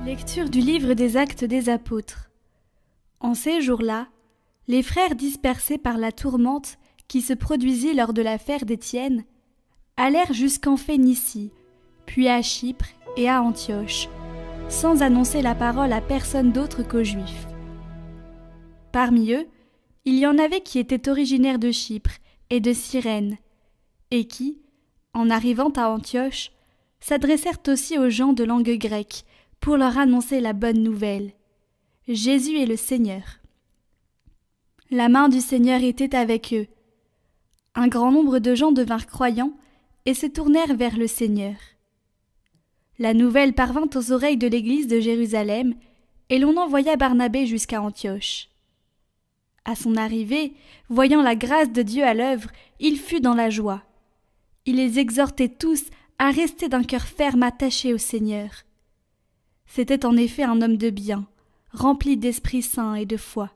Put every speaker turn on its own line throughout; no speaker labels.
Lecture du livre des Actes des Apôtres. En ces jours-là, les frères dispersés par la tourmente qui se produisit lors de l'affaire d'Étienne allèrent jusqu'en Phénicie, puis à Chypre et à Antioche, sans annoncer la parole à personne d'autre qu'aux Juifs. Parmi eux, il y en avait qui étaient originaires de Chypre et de Cyrène, et qui, en arrivant à Antioche, s'adressèrent aussi aux gens de langue grecque pour leur annoncer la bonne nouvelle. Jésus est le Seigneur. La main du Seigneur était avec eux. Un grand nombre de gens devinrent croyants et se tournèrent vers le Seigneur. La nouvelle parvint aux oreilles de l'église de Jérusalem, et l'on envoya Barnabé jusqu'à Antioche. À son arrivée, voyant la grâce de Dieu à l'œuvre, il fut dans la joie. Il les exhortait tous à rester d'un cœur ferme attaché au Seigneur. C'était en effet un homme de bien, rempli d'Esprit Saint et de foi.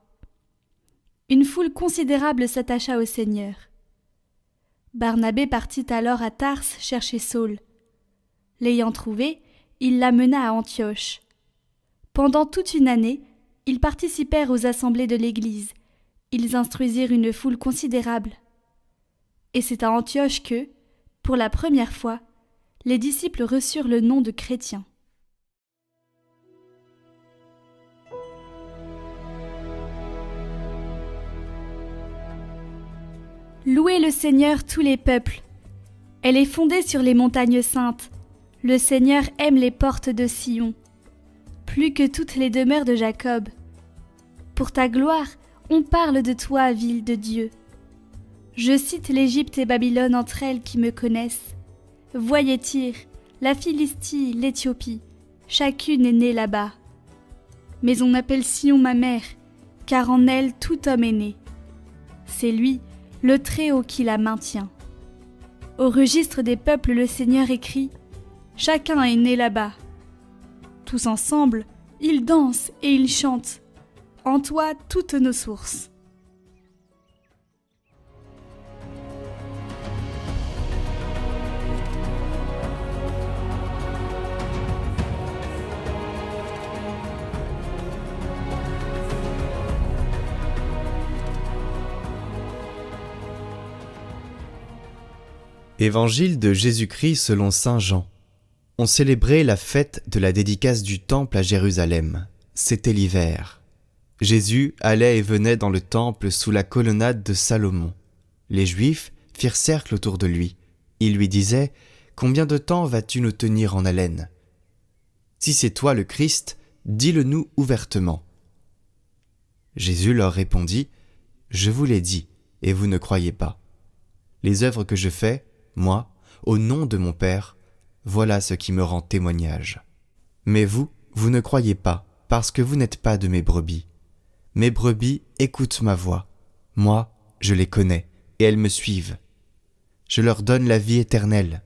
Une foule considérable s'attacha au Seigneur. Barnabé partit alors à Tarse chercher Saul. L'ayant trouvé, il l'amena à Antioche. Pendant toute une année, ils participèrent aux assemblées de l'Église. Ils instruisirent une foule considérable. Et c'est à Antioche que, pour la première fois, les disciples reçurent le nom de chrétiens. Louez le Seigneur tous les peuples. Elle est fondée sur les montagnes saintes. Le Seigneur aime les portes de Sion, plus que toutes les demeures de Jacob. Pour ta gloire, on parle de toi, ville de Dieu. Je cite l'Égypte et Babylone entre elles qui me connaissent. Voyez Tyr, la Philistie, l'Éthiopie, chacune est née là-bas. Mais on appelle Sion ma mère, car en elle tout homme est né. C'est lui, le Très-Haut qui la maintient. Au registre des peuples, le Seigneur écrit « Chacun est né là-bas ». Tous ensemble, ils dansent et ils chantent. En toi, toutes nos sources.
Évangile de Jésus-Christ selon saint Jean. On célébrait la fête de la dédicace du temple à Jérusalem. C'était l'hiver. Jésus allait et venait dans le temple sous la colonnade de Salomon. Les Juifs firent cercle autour de lui. Ils lui disaient « Combien de temps vas-tu nous tenir en haleine ? Si c'est toi le Christ, dis-le-nous ouvertement. » Jésus leur répondit « Je vous l'ai dit, et vous ne croyez pas. Les œuvres que je fais, moi, au nom de mon Père, voilà ce qui me rend témoignage. Mais vous, vous ne croyez pas, parce que vous n'êtes pas de mes brebis. Mes brebis écoutent ma voix. Moi, je les connais, et elles me suivent. Je leur donne la vie éternelle.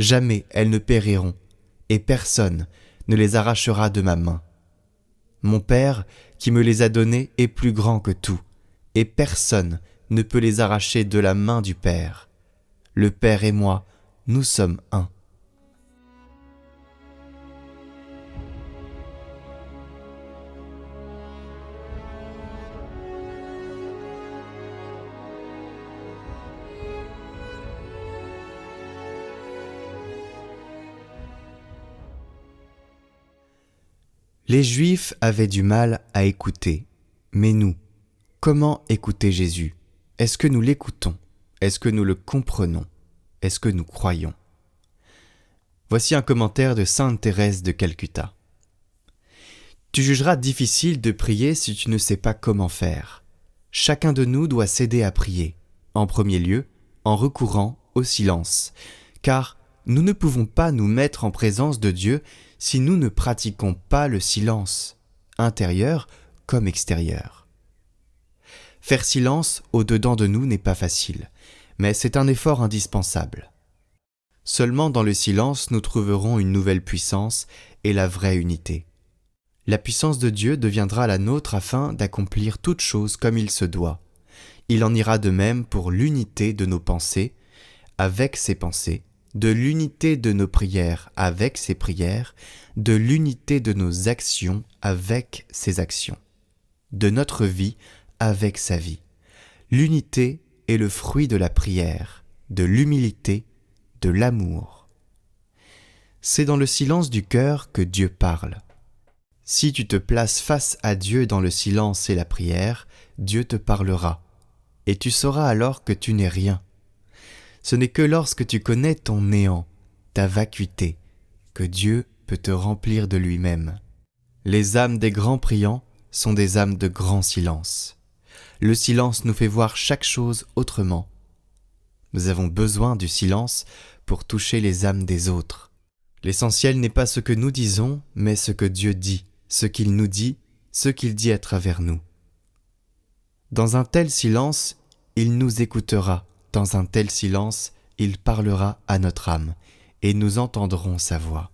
Jamais elles ne périront, et personne ne les arrachera de ma main. Mon Père, qui me les a donnés, est plus grand que tout, et personne ne peut les arracher de la main du Père. Le Père et moi, nous sommes un. Les Juifs avaient du mal à écouter, mais nous, comment écouter Jésus ? Est-ce que nous l'écoutons ? Est-ce que nous le comprenons ? Est-ce que nous croyons ? Voici un commentaire de sainte Thérèse de Calcutta. Tu jugeras difficile de prier si tu ne sais pas comment faire. Chacun de nous doit s'aider à prier, en premier lieu, en recourant au silence, car nous ne pouvons pas nous mettre en présence de Dieu si nous ne pratiquons pas le silence, intérieur comme extérieur. Faire silence au-dedans de nous n'est pas facile, mais c'est un effort indispensable. Seulement dans le silence, nous trouverons une nouvelle puissance et la vraie unité. La puissance de Dieu deviendra la nôtre afin d'accomplir toutes choses comme il se doit. Il en ira de même pour l'unité de nos pensées, avec ses pensées, de l'unité de nos prières avec ses prières, de l'unité de nos actions avec ses actions, de notre vie avec sa vie. L'unité est le fruit de la prière, de l'humilité, de l'amour. C'est dans le silence du cœur que Dieu parle. Si tu te places face à Dieu dans le silence et la prière, Dieu te parlera, et tu sauras alors que tu n'es rien. Ce n'est que lorsque tu connais ton néant, ta vacuité, que Dieu peut te remplir de lui-même. Les âmes des grands priants sont des âmes de grand silence. Le silence nous fait voir chaque chose autrement. Nous avons besoin du silence pour toucher les âmes des autres. L'essentiel n'est pas ce que nous disons, mais ce que Dieu dit, ce qu'il nous dit, ce qu'il dit à travers nous. Dans un tel silence, il nous écoutera. Dans un tel silence, il parlera à notre âme, et nous entendrons sa voix.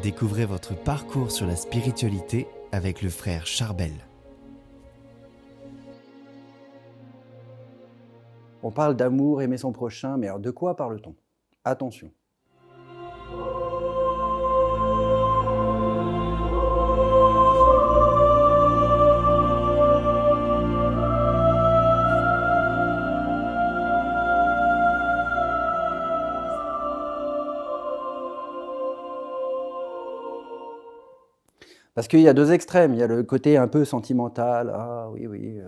Découvrez votre parcours sur la spiritualité avec le frère Charbel.
On parle d'amour, aimer son prochain, mais alors de quoi parle-t-on? Attention. Parce qu'il y a deux extrêmes, il y a le côté un peu sentimental, ah oui,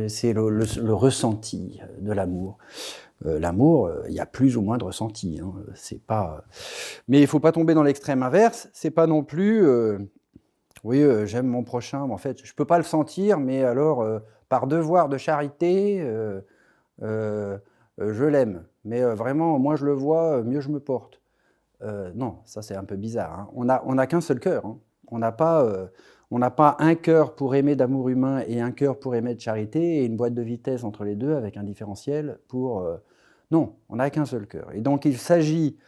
c'est le ressenti de l'amour. L'amour, il y a plus ou moins de ressenti, hein, c'est pas... Mais il ne faut pas tomber dans l'extrême inverse, c'est pas non plus, j'aime mon prochain, mais en fait, je ne peux pas le sentir, mais alors, par devoir de charité, je l'aime. Mais vraiment, moins je le vois, mieux je me porte. Non, ça c'est un peu bizarre, hein. On n'a qu'un seul cœur, hein. On n'a pas un cœur pour aimer d'amour humain et un cœur pour aimer de charité et une boîte de vitesse entre les deux avec un différentiel pour... Non, on n'a qu'un seul cœur. Et donc il s'agit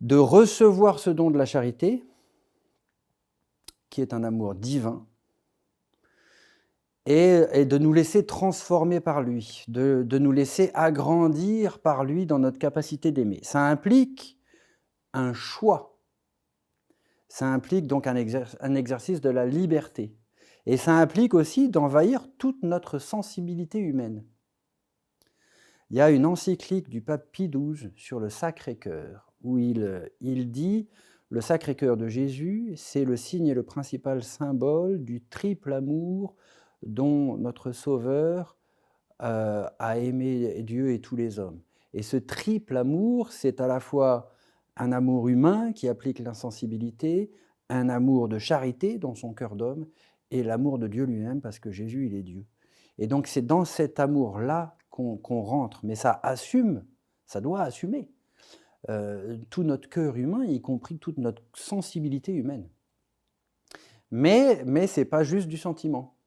de recevoir ce don de la charité, qui est un amour divin, et de nous laisser transformer par lui, de nous laisser agrandir par lui dans notre capacité d'aimer. Ça implique un choix. Ça implique donc un exercice de la liberté. Et ça implique aussi d'envahir toute notre sensibilité humaine. Il y a une encyclique du pape Pie XII sur le Sacré-Cœur, où il dit « Le Sacré-Cœur de Jésus, c'est le signe et le principal symbole du triple amour dont notre Sauveur a aimé Dieu et tous les hommes. » Et ce triple amour, c'est à la fois un amour humain qui applique l'insensibilité, un amour de charité dans son cœur d'homme, et l'amour de Dieu lui-même, parce que Jésus, il est Dieu. Et donc c'est dans cet amour-là qu'on rentre, mais ça assume, ça doit assumer tout notre cœur humain, y compris toute notre sensibilité humaine. Mais ce n'est pas juste du sentiment.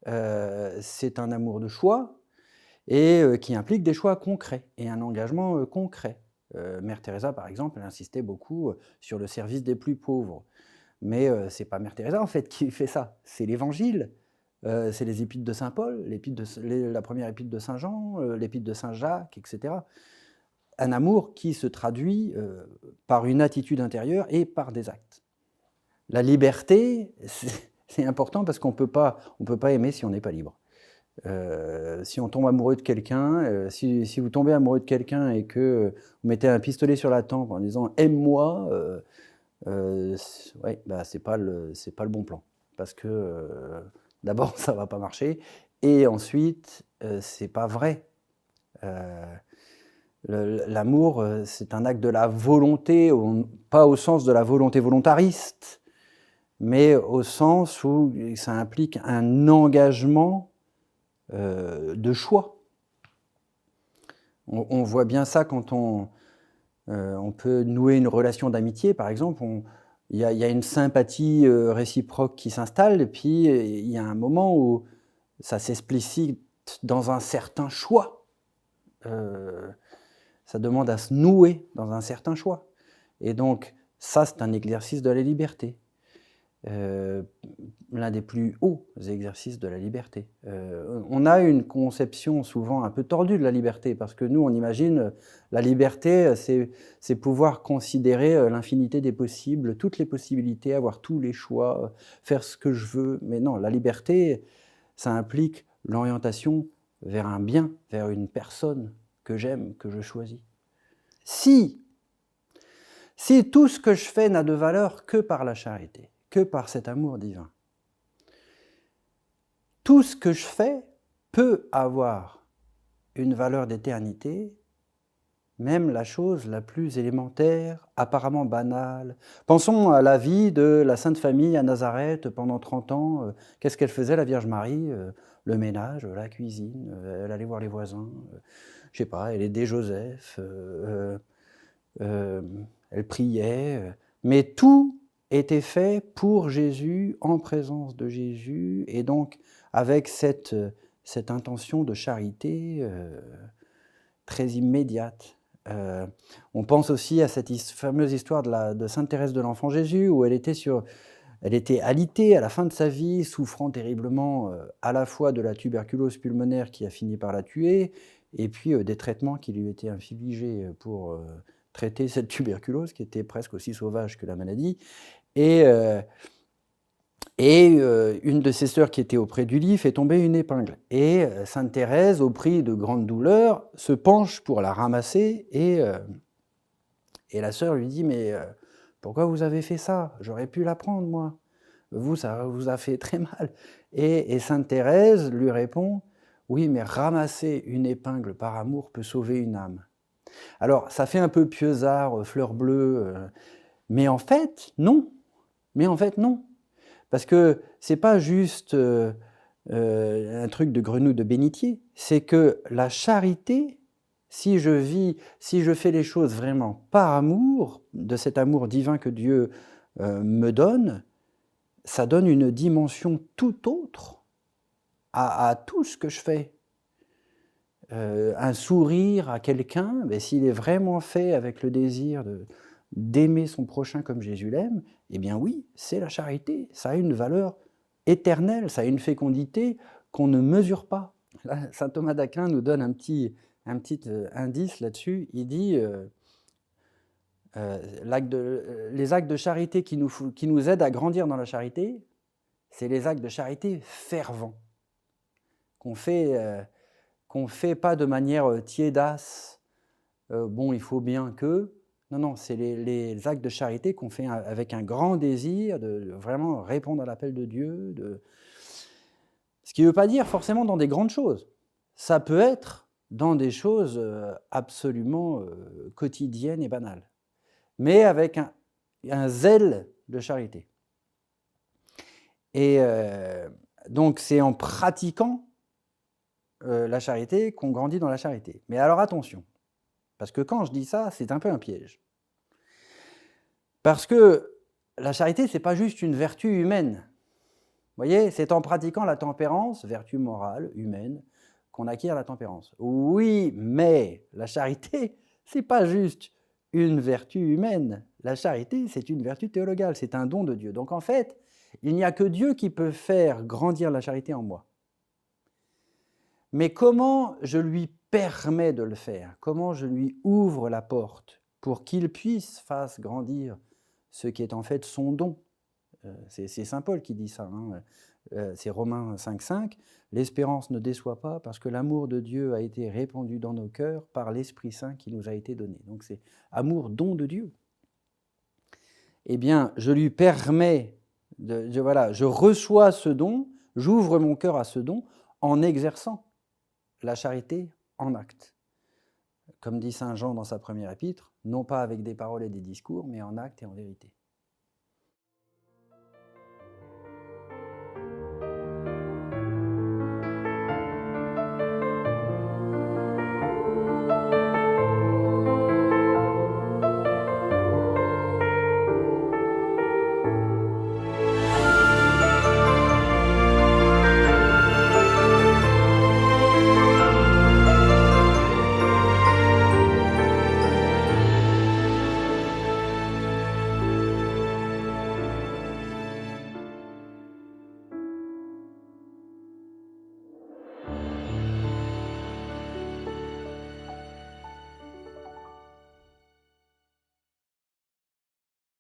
C'est un amour de choix, et qui implique des choix concrets, et un engagement concret. Mère Teresa, par exemple, elle insistait beaucoup sur le service des plus pauvres. Mais ce n'est pas Mère Teresa, en fait, qui fait ça. C'est l'Évangile, c'est les épîtres de Saint Paul, la première épître de Saint Jean, l'épître de Saint Jacques, etc. Un amour qui se traduit par une attitude intérieure et par des actes. La liberté, c'est important parce qu'on ne peut pas aimer si on n'est pas libre. Si on tombe amoureux de quelqu'un, si vous tombez amoureux de quelqu'un et que vous mettez un pistolet sur la tempe en disant « aime-moi », c'est pas le bon plan. Parce que d'abord, ça ne va pas marcher, et ensuite, c'est pas vrai. L'amour, c'est un acte de la volonté, pas au sens de la volonté volontariste, mais au sens où ça implique un engagement de choix. On voit bien ça quand on peut nouer une relation d'amitié, par exemple. Il y a une sympathie réciproque qui s'installe, et puis il y a un moment où ça s'explicite dans un certain choix. Ça demande à se nouer dans un certain choix. Et donc, ça, c'est un exercice de la liberté. l'un des plus hauts exercices de la liberté. On a une conception souvent un peu tordue de la liberté, parce que nous, on imagine la liberté, c'est pouvoir considérer l'infinité des possibles, toutes les possibilités, avoir tous les choix, faire ce que je veux. Mais non, la liberté, ça implique l'orientation vers un bien, vers une personne que j'aime, que je choisis. Si tout ce que je fais n'a de valeur que par la charité, que par cet amour divin, tout ce que je fais peut avoir une valeur d'éternité, même la chose la plus élémentaire, apparemment banale. Pensons à la vie de la Sainte Famille à Nazareth pendant 30 ans. Qu'est-ce qu'elle faisait, la Vierge Marie? Le ménage, la cuisine, elle allait voir les voisins, je sais pas, elle aidait Joseph, elle priait, mais tout était fait pour Jésus, en présence de Jésus, et donc avec cette intention de charité très immédiate. On pense aussi à cette fameuse histoire de Sainte Thérèse de l'Enfant Jésus, où elle était alitée à la fin de sa vie, souffrant terriblement à la fois de la tuberculose pulmonaire qui a fini par la tuer, et puis des traitements qui lui étaient infligés pour traiter cette tuberculose, qui était presque aussi sauvage que la maladie. Et une de ses sœurs qui était auprès du lit fait tomber une épingle. Et Sainte Thérèse, au prix de grandes douleurs, se penche pour la ramasser, et la sœur lui dit « Mais pourquoi vous avez fait ça? J'aurais pu la prendre, moi. Vous, ça vous a fait très mal. » Et Sainte Thérèse lui répond « Oui, mais ramasser une épingle par amour peut sauver une âme. » Alors, ça fait un peu pieusard, fleur bleue, mais en fait, non. Parce que c'est pas juste un truc de grenouille de bénitier, c'est que la charité, si je fais les choses vraiment par amour, de cet amour divin que Dieu me donne, ça donne une dimension tout autre à tout ce que je fais. Un sourire à quelqu'un, s'il est vraiment fait avec le désir d'aimer son prochain comme Jésus l'aime, eh bien oui, c'est la charité. Ça a une valeur éternelle, ça a une fécondité qu'on ne mesure pas. Là, saint Thomas d'Aquin nous donne un petit indice là-dessus. Il dit les actes de charité qui nous aident à grandir dans la charité, c'est les actes de charité fervents, qu'on fait pas de manière tiédasse, bon, il faut bien que... Non, c'est les actes de charité qu'on fait avec un grand désir de vraiment répondre à l'appel de Dieu. Ce qui ne veut pas dire forcément dans des grandes choses. Ça peut être dans des choses absolument quotidiennes et banales, mais avec un zèle de charité. Et donc c'est en pratiquant la charité qu'on grandit dans la charité. Mais alors attention, parce que quand je dis ça, c'est un peu un piège. Parce que la charité, c'est pas juste une vertu humaine. Vous voyez, c'est en pratiquant la tempérance, vertu morale, humaine, qu'on acquiert la tempérance. Oui, mais la charité, c'est pas juste une vertu humaine. La charité, c'est une vertu théologale, c'est un don de Dieu. Donc en fait, il n'y a que Dieu qui peut faire grandir la charité en moi. Mais comment je lui permets de le faire? Comment je lui ouvre la porte pour qu'il puisse faire grandir ce qui est en fait son don? C'est saint Paul qui dit ça, hein. C'est Romains 5,5. L'espérance ne déçoit pas parce que l'amour de Dieu a été répandu dans nos cœurs par l'Esprit Saint qui nous a été donné. Donc c'est amour, don de Dieu. Eh bien, je lui permets, je reçois ce don, j'ouvre mon cœur à ce don en exerçant la charité en acte. Comme dit saint Jean dans sa première épître, non pas avec des paroles et des discours, mais en acte et en vérité.